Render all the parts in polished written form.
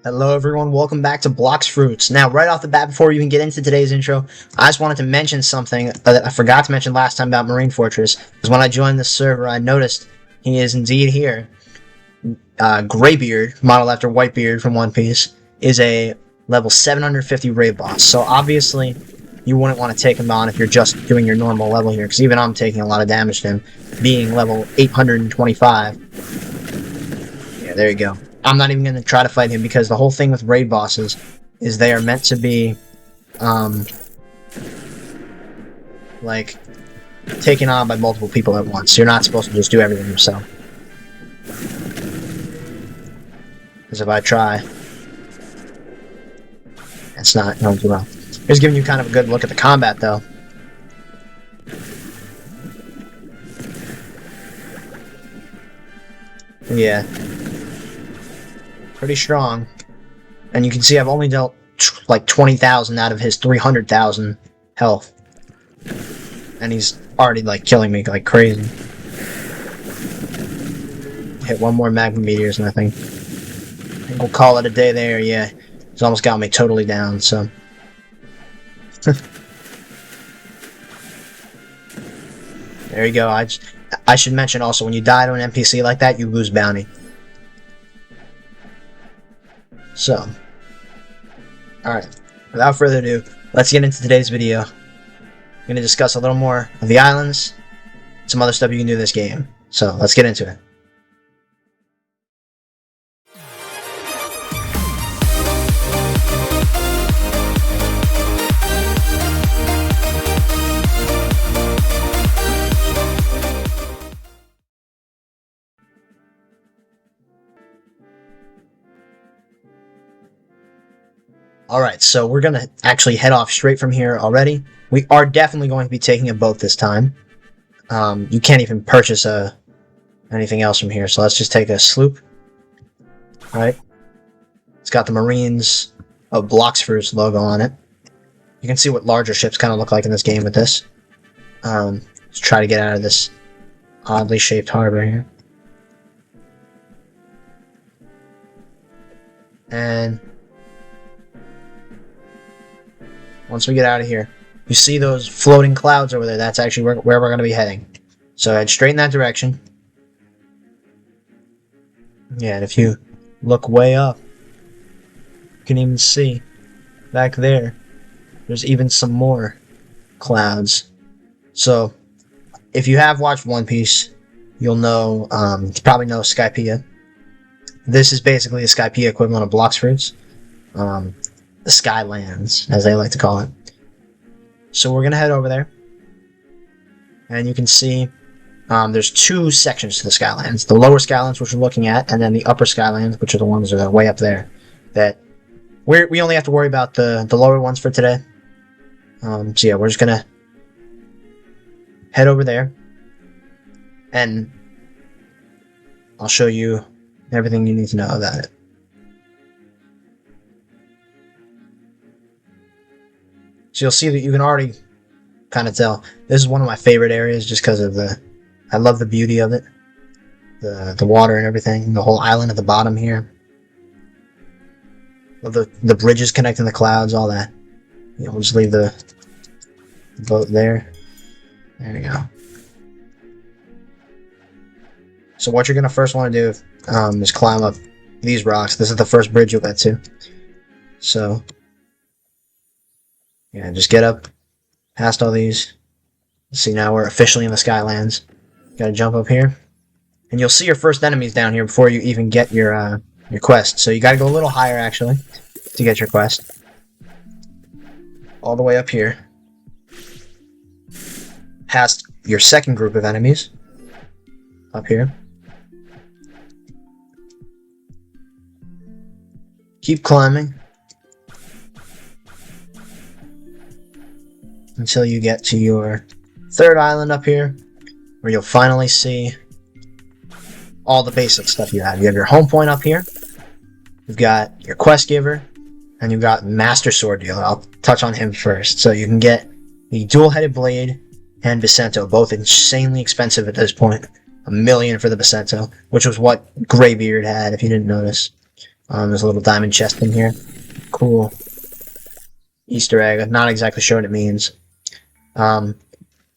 Hello everyone, welcome back to Blox Fruits. Now, right off the bat, before we even get into today's intro, I just wanted to mention something that I forgot to mention last time about Marine Fortress, because when I joined this server, I noticed he is indeed here. Greybeard, modeled after Whitebeard from One Piece, is a level 750 raid boss, so obviously you wouldn't want to take him on if you're just doing your normal level here, because even I'm taking a lot of damage to him, being level 825. Yeah, there you go. I'm not even going to try to fight him because the whole thing with raid bosses is they are meant to be, like, taken on by multiple people at once. You're not supposed to just do everything yourself. Because if I try, it's not going too well. Here's giving you kind of a good look at the combat, though. Yeah. Pretty strong. And you can see I've only dealt like 20,000 out of his 300,000 health. And he's already like killing me like crazy. Hit one more magma meteors and I think we'll call it a day there. Yeah, he's almost got me totally down, so. There you go. I should mention also, when you die to an NPC like that, you lose bounty. So, alright, without further ado, let's get into today's video. I'm going to discuss a little more of the islands, some other stuff you can do in this game. So, let's get into it. Alright, so we're going to actually head off straight from here already. We are definitely going to be taking a boat this time. You can't even purchase anything else from here, so let's just take a sloop. Alright. It's got the Marines of Blox Fruits logo on it. You can see what larger ships kind of look like in this game with this. Let's try to get out of this oddly shaped harbor here. And once we get out of here, you see those floating clouds over there, that's actually where we're going to be heading. So head straight in that direction. Yeah, and if you look way up, you can even see back there, there's even some more clouds. So, if you have watched One Piece, you'll know, you probably know Skypiea. This is basically the Skypiea equivalent of Blox Fruits. The Skylands, as they like to call it. So we're going to head over there. And you can see there's two sections to the Skylands. The Lower Skylands, which we're looking at, and then the Upper Skylands, which are the ones that are way up there. That we only have to worry about the lower ones for today. So yeah, we're just going to head over there. And I'll show you everything you need to know about it. So you'll see that you can already kind of tell. This is one of my favorite areas just because of I love the beauty of it. The water and everything. The whole island at the bottom here. Love the bridges connecting the clouds, all that. You know, we'll just leave the boat there. There we go. So what you're going to first want to do is climb up these rocks. This is the first bridge you'll get to. So yeah, just get up past all these. See, now we're officially in the Skylands. Gotta jump up here. And you'll see your first enemies down here before you even get your quest. So you gotta go a little higher, actually, to get your quest. All the way up here. Past your second group of enemies. Up here. Keep climbing until you get to your third island up here, where you'll finally see all the basic stuff you have. You have your home point up here, you've got your quest giver, and you've got Master Sword Dealer. I'll touch on him first. So you can get the dual-headed blade and Bacento, both insanely expensive at this point. $1 million for the Bacento, which was what Greybeard had, if you didn't notice. There's a little diamond chest in here. Cool Easter egg. I'm not exactly sure what it means. Yeah,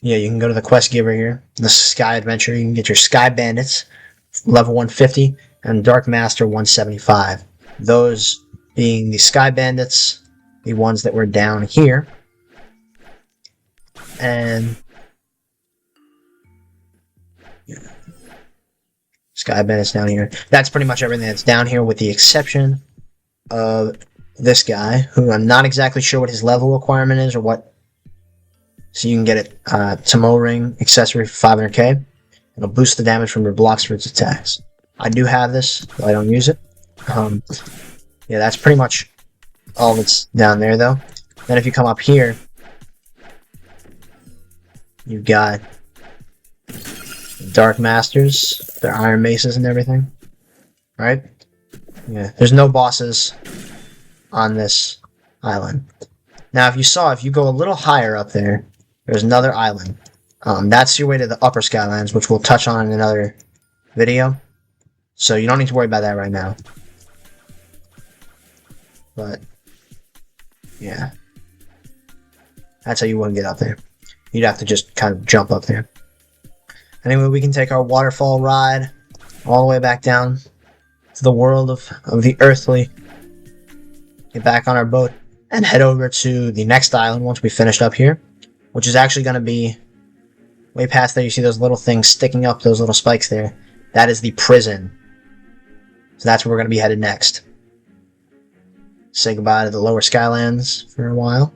you can go to the quest giver here. The Sky Adventure. You can get your Sky Bandits, level 150, and Dark Master 175. Those being the Sky Bandits, the ones that were down here. And Sky Bandits down here. That's pretty much everything that's down here with the exception of this guy, who I'm not exactly sure what his level requirement is or what. So you can get it, Tomo Ring accessory for 500k. It'll boost the damage from your Blox Fruits attacks. I do have this, but I don't use it. Yeah, that's pretty much all that's down there, though. Then if you come up here, you've got Dark Masters, their Iron Maces and everything. Right? Yeah, there's no bosses on this island. Now, if you go a little higher up there, there's another island. That's your way to the Upper Skylands, which we'll touch on in another video. So you don't need to worry about that right now. But, yeah. That's how you wouldn't get up there. You'd have to just kind of jump up there. Anyway, we can take our waterfall ride all the way back down to the world of the earthly. Get back on our boat and head over to the next island once we finished up here, which is actually going to be way past there. You see those little things sticking up, those little spikes there. That is the prison. So that's where we're going to be headed next. Say goodbye to the Lower Skylands for a while.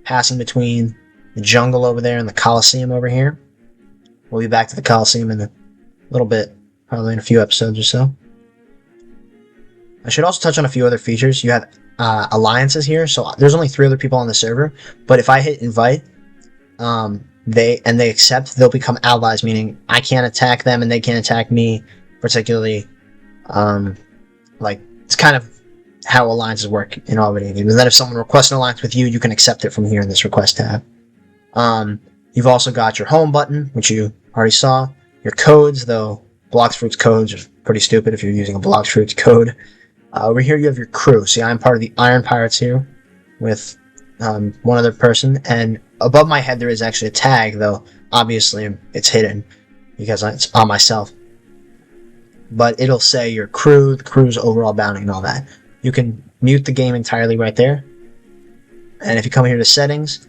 Passing between the jungle over there and the Coliseum over here. We'll be back to the Coliseum in a little bit, probably in a few episodes or so. I should also touch on a few other features. You have alliances here, so there's only 3 other people on the server, but if I hit invite, they accept, they'll become allies, meaning I can't attack them and they can't attack me, particularly. Like, it's kind of how alliances work in all video games. And then if someone requests an alliance with you, you can accept it from here in this request tab. You've also got your home button, which you already saw. Your codes, though Blox Fruits codes are pretty stupid if you're using a Blox Fruits code. Over here you have your crew. See, I'm part of the Iron Pirates here with one other person, and above my head there is actually a tag, though obviously it's hidden because it's on myself. But it'll say your crew, the crew's overall bounty, and all that. You can mute the game entirely right there. And if you come here to settings,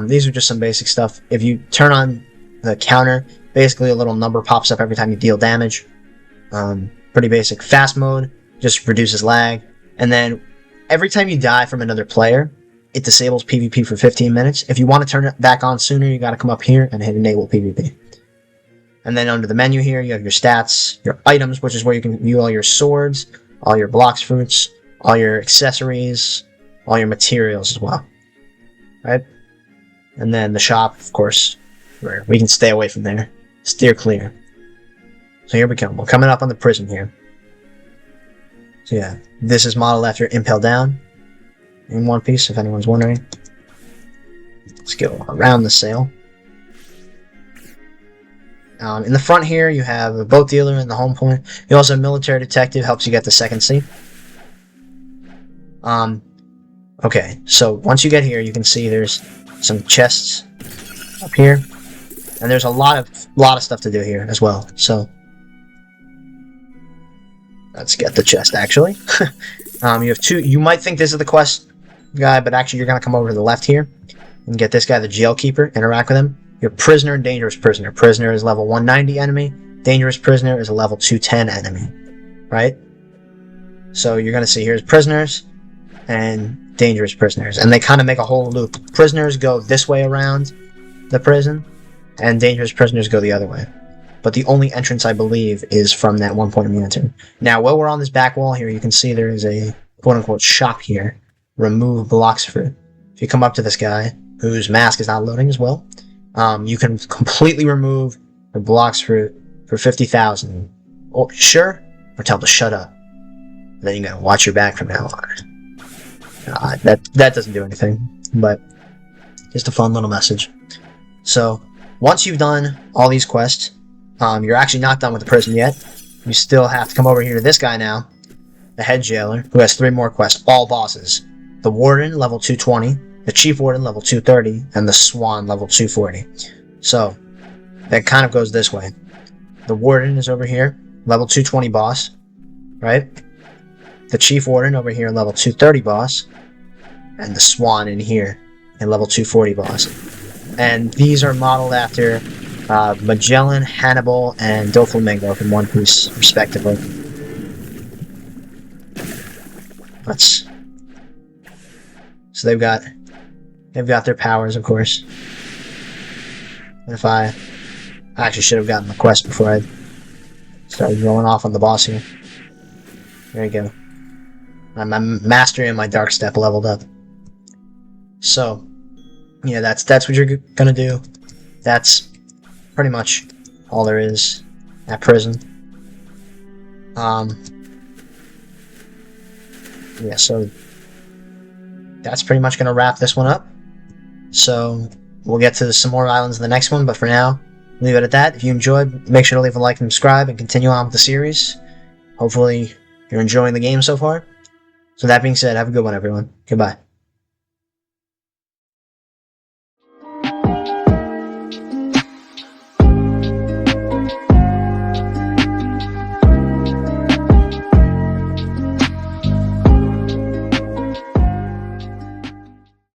these are just some basic stuff. If you turn on the counter, basically a little number pops up every time you deal damage. Pretty basic. Fast mode just reduces lag. And then every time you die from another player, it disables PvP for 15 minutes. If you want to turn it back on sooner, you got to come up here and hit enable PvP. And then under the menu here, you have your stats, your items, which is where you can view all your swords, all your Blox Fruits, all your accessories, all your materials as well. Right? And then the shop, of course, where we can stay away from there. Steer clear. So here we come. We're coming up on the prison here. So yeah, this is modeled after Impel Down in One Piece, if anyone's wondering. Let's go around the sail. In the front here, you have a boat dealer in the home point. You also have military detective, helps you get the second seat. Okay, so once you get here, you can see there's some chests up here, and there's a lot of stuff to do here as well. So let's get the chest. Actually, you have 2. You might think this is the quest guy, but actually, you're gonna come over to the left here and get this guy, the jail keeper. Interact with him. Your prisoner and dangerous prisoner. Prisoner is level 190 enemy. Dangerous prisoner is a level 210 enemy. Right? So you're going to see here's prisoners and dangerous prisoners. And they kind of make a whole loop. Prisoners go this way around the prison, and dangerous prisoners go the other way. But the only entrance, I believe, is from that one point we entered. Now, while we're on this back wall here, you can see there is a quote-unquote shop here. Remove Blox Fruit. If you come up to this guy, whose mask is not loading as well, you can completely remove the Blox Fruit for 50,000. Oh, sure? Or tell him to shut up. Then you gotta watch your back from now on. That doesn't do anything, but just a fun little message. So, once you've done all these quests, you're actually not done with the prison yet. you still have to come over here to this guy now, the head jailer, who has 3 more quests, all bosses. The warden, level 220, the chief warden, level 230, and the swan, level 240. So, that kind of goes this way. The warden is over here, level 220 boss, right? The chief warden over here, level 230 boss, and the swan in here, and level 240 boss. And these are modeled after Magellan, Hannibal, and Doflamingo from One Piece, respectively. So they've got their powers, of course. And if I actually should have gotten the quest before I started going off on the boss here. There you go. My mastery and my dark step leveled up. So, yeah, that's what you're gonna do. That's pretty much all there is at prison. Yeah, so that's pretty much gonna wrap this one up. So we'll get to some more islands in the next one, but for now, leave it at that. If you enjoyed, make sure to leave a like and subscribe and continue on with the series. Hopefully you're enjoying the game so far. So that being said, have a good one, everyone. Goodbye.